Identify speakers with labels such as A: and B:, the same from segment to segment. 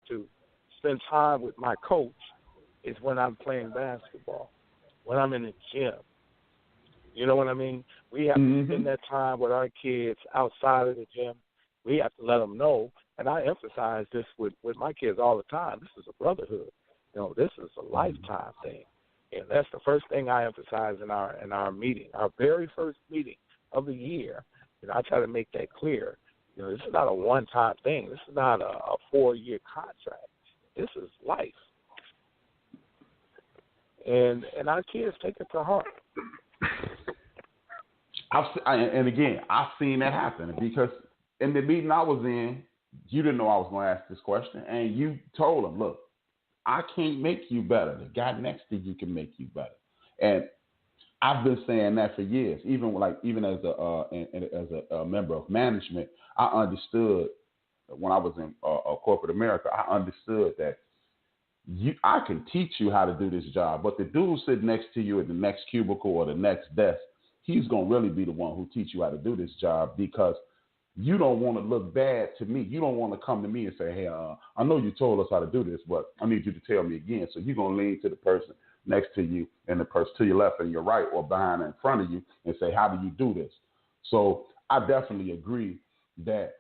A: to spend time with my coach is when I'm playing basketball, when I'm in the gym. You know what I mean? We have to spend that time with our kids outside of the gym. We have to let them know, and I emphasize this with my kids all the time. This is a brotherhood. You know, this is a lifetime thing, and that's the first thing I emphasize in our meeting, our very first meeting of the year. You know, I try to make that clear. You know, this is not a one-time thing. This is not a 4-year contract. This is life, and our kids take it to heart.
B: And again, I've seen that happen because in the meeting I was in, you didn't know I was going to ask this question, and you told them, "Look, I can't make you better. The guy next to you can make you better." And I've been saying that for years. Even as a member of management, I understood when I was in corporate America. I understood that I can teach you how to do this job, but the dude sitting next to you at the next cubicle or the next desk, he's going to really be the one who teach you how to do this job because you don't want to look bad to me. You don't want to come to me and say, "Hey, I know you told us how to do this, but I need you to tell me again." So you're going to lean to the person next to you and the person to your left and your right or behind and in front of you and say, "How do you do this?" So I definitely agree that,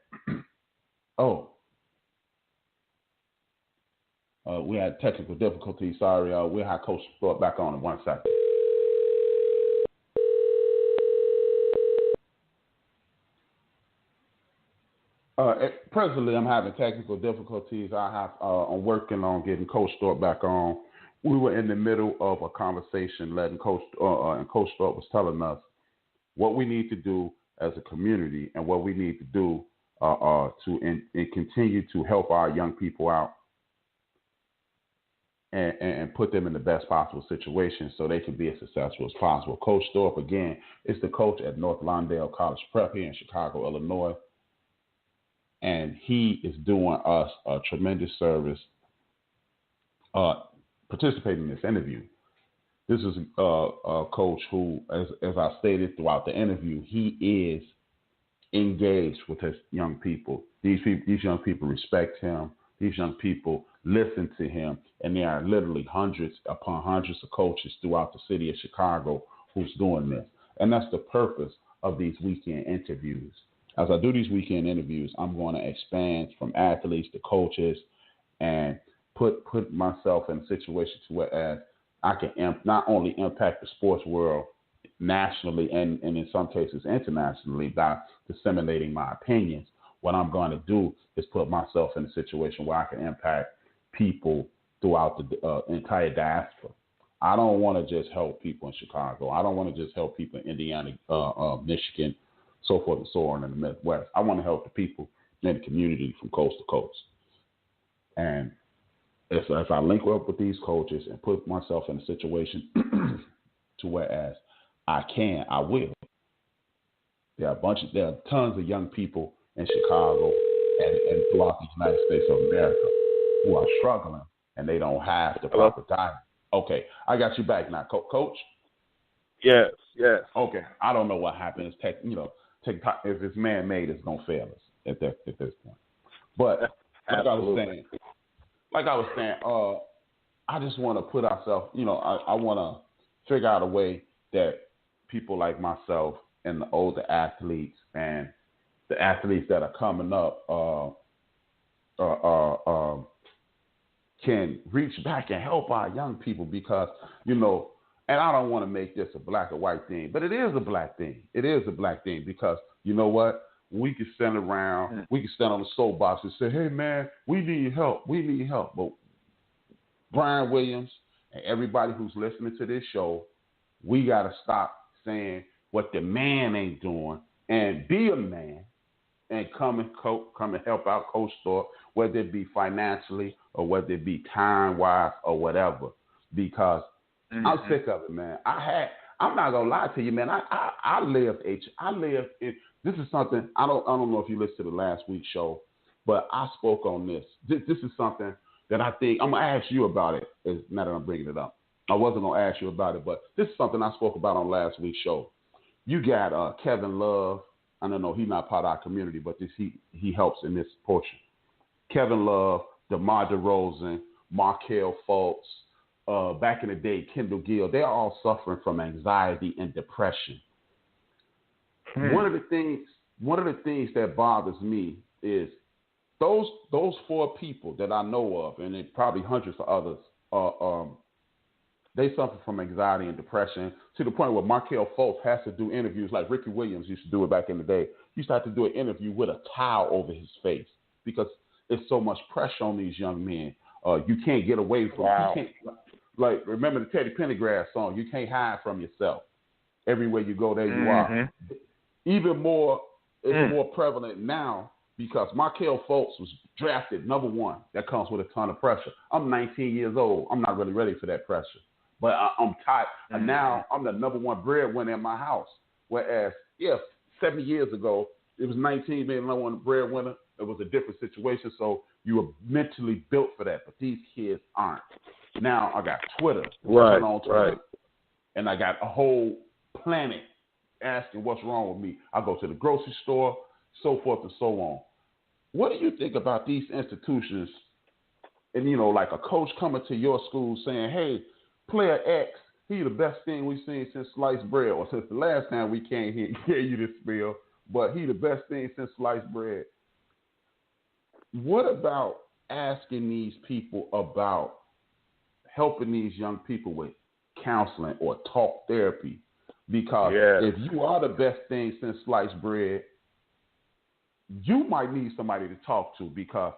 B: we had technical difficulties. Sorry, we'll have Coach Thorpe back on in 1 second. Presently, I'm having technical difficulties. I'm working on getting Coach Thorpe back on. We were in the middle of a conversation, and Coach Thorpe was telling us what we need to do as a community and what we need to do to continue to help our young people out and put them in the best possible situation so they can be as successful as possible. Coach Thorpe, again, is the coach at North Lawndale College Prep here in Chicago, Illinois. And he is doing us a tremendous service participating in this interview. This is a coach who, as I stated throughout the interview, he is engaged with his young people. These young people respect him. These young people listen to him. And there are literally hundreds upon hundreds of coaches throughout the city of Chicago who's doing this. And that's the purpose of these weekend interviews. As I do these weekend interviews, I'm going to expand from athletes to coaches and put myself in a situation to where I can not only impact the sports world nationally and in some cases internationally by disseminating my opinions. What I'm going to do is put myself in a situation where I can impact people throughout the entire diaspora. I don't want to just help people in Chicago. I don't want to just help people in Indiana, Michigan, so forth and so on in the Midwest. I want to help the people in the community from coast to coast. And as I link up with these coaches and put myself in a situation to whereas I will. There are tons of young people in Chicago and throughout the United States of America who are struggling and they don't have the proper guidance. Okay, I got you back now, Coach.
A: Yes.
B: Okay, I don't know what happens. If it's man-made, it's gonna fail us at this point. But like I was saying, I just want to put ourselves. I want to figure out a way that people like myself and the older athletes and the athletes that are coming up can reach back and help our young people because and I don't want to make this a black or white thing, but it is a black thing. It is a black thing because you know what? We can stand around, we can stand on the soapbox and say, "Hey man, we need help. We need help." But Brian Williams and everybody who's listening to this show, we got to stop saying what the man ain't doing and be a man and come and help out Coach Thorpe, whether it be financially or whether it be time-wise or whatever, because I'm sick of it, man. I'm not gonna lie to you, man. I lived in. This is something I don't know if you listened to the last week's show, but I spoke on this. This is something that I think I'm gonna ask you about it. Now that I'm bringing it up, I wasn't gonna ask you about it, but this is something I spoke about on last week's show. You got Kevin Love. I don't know, he's not part of our community, but he helps in this portion. Kevin Love, DeMar DeRozan, Markelle Fultz, back in the day, Kendall Gill, they're all suffering from anxiety and depression. One of the things that bothers me is those four people that I know of, and it probably hundreds of others, they suffer from anxiety and depression to the point where Markelle Fultz has to do interviews like Ricky Williams used to do it back in the day. He used to have to do an interview with a towel over his face because there's so much pressure on these young men. You can't get away from.
A: Wow.
B: You can't, like, remember the Teddy Pendergrass song? You can't hide from yourself. Everywhere you go, there you are. Even more, it's more prevalent now because Markelle Fultz was drafted number one. That comes with a ton of pressure. I'm 19 years old. I'm not really ready for that pressure. But I'm tired. And now I'm the number one breadwinner in my house. Whereas, 70 years ago, it was 19 being the number one breadwinner. It was a different situation. So you were mentally built for that. But these kids aren't. Now I got Twitter.
A: Right.
B: And I got a whole planet asking what's wrong with me. I go to the grocery store, so forth and so on. What do you think about these institutions? And, like a coach coming to your school saying, hey, player X, he the best thing we've seen since sliced bread, or since the last time we came here and gave you this spiel, but he the best thing since sliced bread. What about asking these people about helping these young people with counseling or talk therapy? Because if you are the best thing since sliced bread, you might need somebody to talk to. Because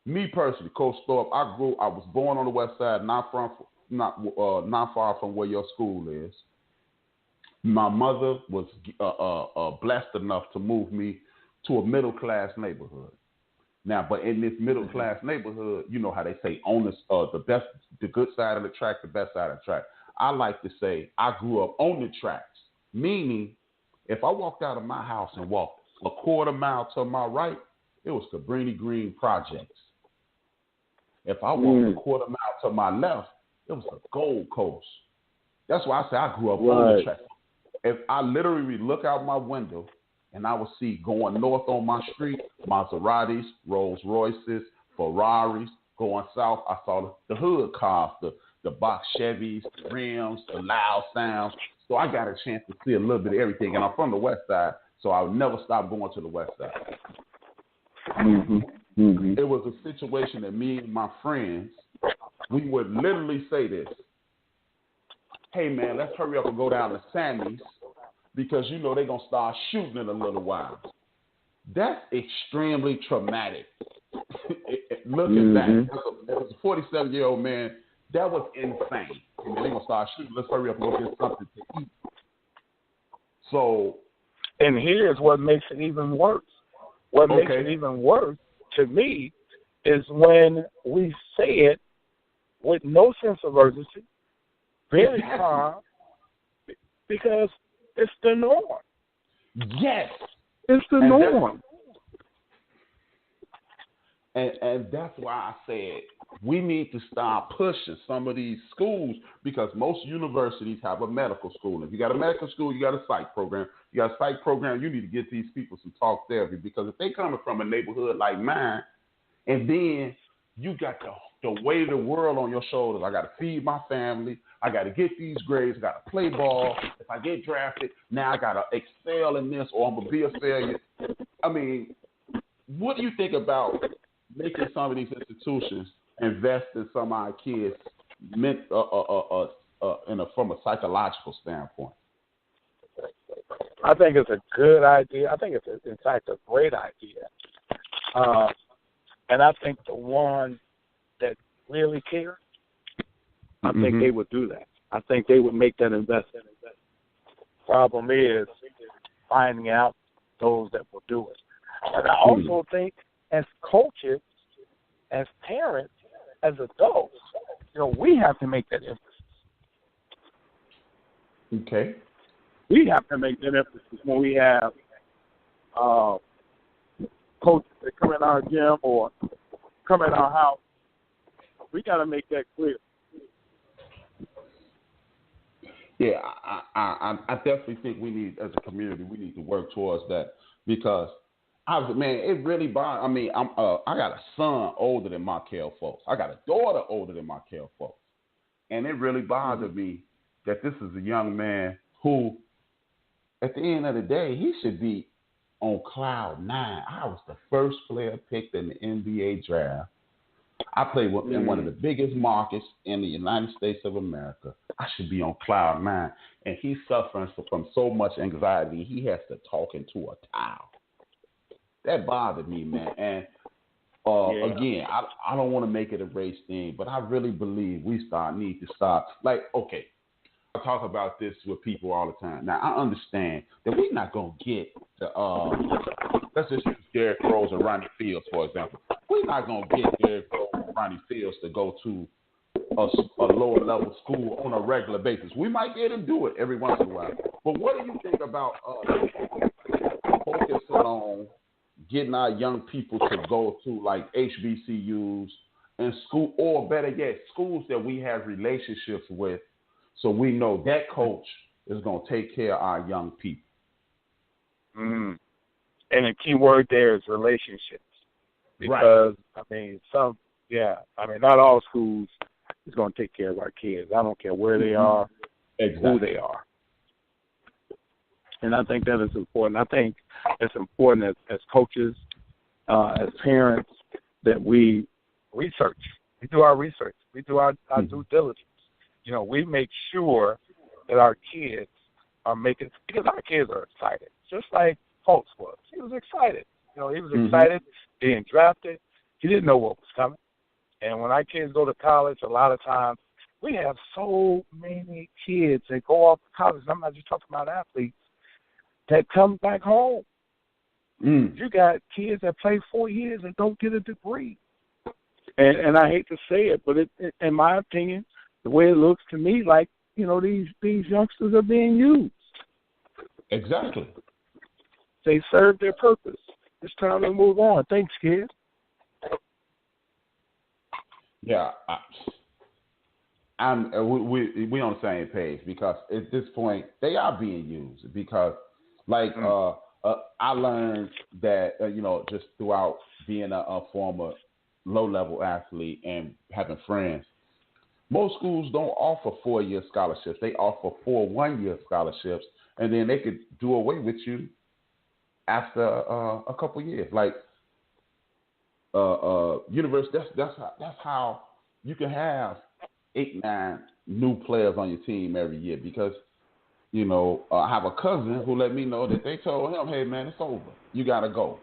B: me personally, Coach Thorpe, I was born on the west side, not far from where your school is. My mother was blessed enough to move me to a middle class neighborhood. Now, but in this middle class neighborhood, you know how they say owners, the good side of the track, the best side of the track. I like to say I grew up on the tracks, meaning if I walked out of my house and walked a quarter mile to my right, it was Cabrini Green Projects. If I walked a quarter mile to my left, it was the Gold Coast. That's why I say I grew up on the track. If I literally look out my window and I would see going north on my street, Maseratis, Rolls Royces, Ferraris. Going south, I saw the hood cars, the box Chevys, the rims, the loud sounds. So I got a chance to see a little bit of everything. And I'm from the west side, so I would never stop going to the west side. It was a situation that me and my friends, we would literally say this. Hey, man, let's hurry up and go down to Sammy's because, they're going to start shooting in a little while. That's extremely traumatic. Looking back, as a 47-year-old man, that was insane. And they're going to start shooting. Let's hurry up and go get something to eat. So.
A: And here's what makes it even worse. What makes it even worse to me is when we say it with no sense of urgency, very calm, because it's the norm.
B: Yes.
A: It's the norm.
B: And that's why I said we need to start pushing some of these schools because most universities have a medical school. If you got a medical school, you got a psych program. You got a psych program, you need to get these people some talk therapy because if they coming from a neighborhood like mine and then you got the weight of the world on your shoulders. I got to feed my family. I got to get these grades. I got to play ball. If I get drafted, now I got to excel in this or I'm going to be a failure. I mean, what do you think about making some of these institutions invest in some of our kids from a psychological standpoint?
A: I think it's a good idea. I think it's, in fact, a great idea. And I think the ones that really care, I think they would do that. I think they would make that investment. Problem is finding out those that will do it. And I also think as coaches, as parents, as adults, we have to make that emphasis.
B: Okay.
A: We have to make that emphasis when we have coaches that come in our gym or come in our house. We got to make that clear.
B: Yeah, I definitely think we need, as a community, we need to work towards that because Man, it really bothers. I mean, I got a son older than Markel folks. I got a daughter older than Markel folks, and it really bothered me that this is a young man who, at the end of the day, he should be on cloud nine. I was the first player picked in the NBA draft. I played in one of the biggest markets in the United States of America. I should be on cloud nine, and he's suffering from so much anxiety. He has to talk into a towel. That bothered me, man. And again, I don't want to make it a race thing, but I really believe we need to start. Like, okay, I talk about this with people all the time. Now, I understand that we're not going to get the, let's just use Derrick Rose and Ronnie Fields, for example. We're not going to get Derrick Rose and Ronnie Fields to go to a lower level school on a regular basis. We might get them to do it every once in a while. But what do you think about focusing on getting our young people to go to like HBCUs and school, or better yet, schools that we have relationships with, so we know that coach is going to take care of our young people?
A: And the key word there is relationships. Because, right. I mean, not all schools is going to take care of our kids. I don't care where they are, who they are. And I think that is important. I think it's important as coaches, as parents, that we research. We do our research. We do our due diligence. You know, we make sure that our kids are making, because our kids are excited, just like Holtz was. He was excited. You know, he was excited being drafted. He didn't know what was coming. And when our kids go to college, a lot of times we have so many kids that go off to college. I'm not just talking about athletes that come back home. You got kids that play 4 years and don't get a degree. And I hate to say it, but in my opinion, the way it looks to me, like, you know, these youngsters are being used.
B: Exactly.
A: They serve their purpose. It's time to move on. Thanks, kids.
B: Yeah, we on the same page, because at this point they are being used, because like I learned that you know, just throughout being a former low-level athlete and having friends, most schools don't offer 4-year scholarships. They offer 4 one-year scholarships, and then they could do away with you after a couple years. Like university, that's how you can have 8-9 new players on your team every year, because you know, I have a cousin who let me know that they told him, hey, man, it's over. You got to go.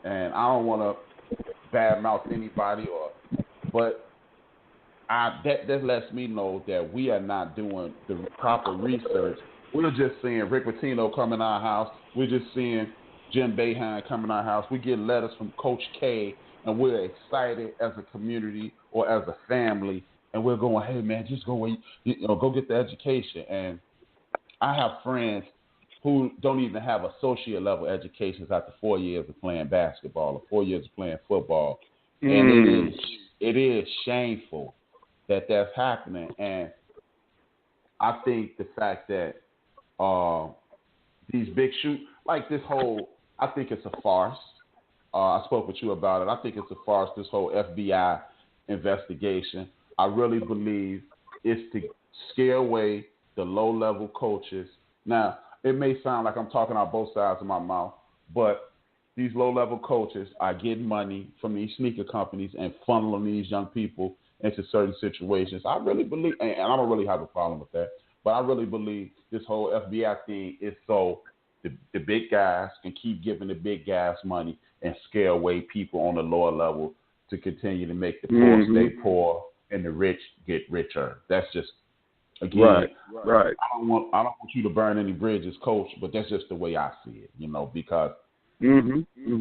B: And I don't want to badmouth anybody, but that lets me know that we are not doing the proper research. We're just seeing Rick Pitino come in our house. We're just seeing Jim Boeheim come in our house. We get letters from Coach K, and we're excited as a community or as a family. And we're going, hey, man, just go go get the education. And I have friends who don't even have associate level educations after 4 years of playing basketball or 4 years of playing football. And it is shameful that that's happening. And I think the fact that these big like this whole, I think it's a farce. I spoke with you about it. I think it's a farce, this whole FBI investigation. I really believe it's to scare away the low-level coaches. Now, it may sound like I'm talking out both sides of my mouth, but these low-level coaches are getting money from these sneaker companies and funneling these young people into certain situations. I really believe, and I don't really have a problem with that, but I really believe this whole FBI thing is so the big guys can keep giving the big guys money and scare away people on the lower level to continue to make the poor stay poor and the rich get richer. That's just, again, right. I don't want you to burn any bridges, Coach, but that's just the way I see it, you know, because I'm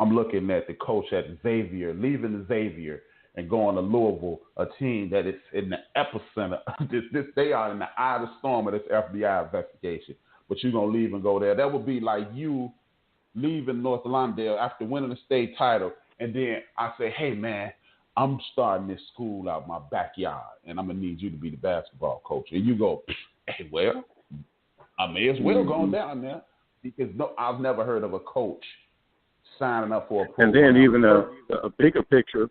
B: looking at the coach at Xavier, leaving Xavier and going to Louisville, a team that is in the epicenter. They are in the eye of the storm of this FBI investigation, but you're going to leave and go there. That would be like you leaving North Lawndale after winning the state title, and then I say, hey, man, I'm starting this school out my backyard, and I'm going to need you to be the basketball coach. And you go, hey, well, I may as well go down there. because I've never heard of a coach signing up for a program.
A: And then even a bigger picture,